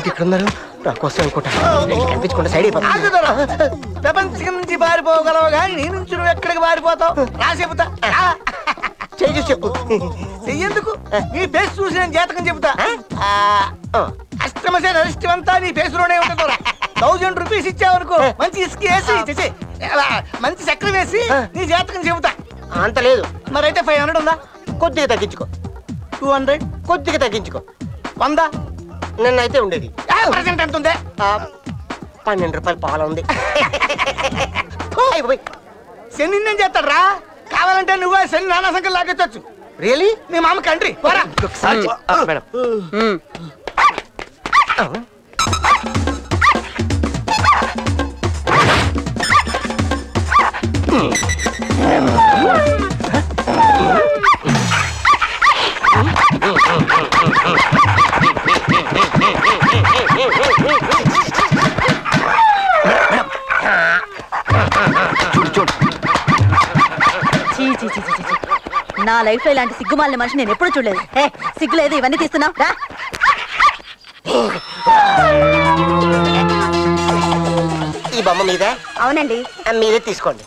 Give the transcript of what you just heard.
ఇక్కడున్నారు నా కోసం అనుకుంటా కనిపించకుండా సైడ్ ప్రపంచం నుంచి పారిపోగలవు కానీ నీ నుంచి నువ్వు ఎక్కడికి పారిపోతావు రా చెబుతా చేసి చెప్పు చెయ్యేందుకు నీ ఫేస్ చూసి నేను జాతకం చెబుతా అష్టమశ నరిష్టమంతా నీ ఫేస్ లోనే ఉంటుంది 1000 రూపీస్ ఇచ్చావనుకో మంచి ఇసుక వేసి మంచి చక్రం వేసి నీ జాతకం చెబుతా అంత లేదు మరైతే 500 ఉందా కొద్దిగా తగ్గించుకో 200 కొద్దిగా తగ్గించుకో 100 నిన్నైతే ఉండేది ప్రజెంట్ ఎంత ఉంది 12 రూపాయలు పాల ఉంది శని నేను చేస్తాడు రా కావాలంటే నువ్వే శని నానా సంఖ్య లాగొచ్చు రియలీ మీ మామ కంట్రీ పోరా మేడం నా లైఫ్ లో ఇలాంటి సిగ్గుమాలిన మనిషి నేను ఎప్పుడు చూడలేదు. సిగ్గులేదు ఇవన్నీ తీస్తున్నావు రా. ఈ బొమ్మ మీద అవునండి మీరే తీసుకోండి.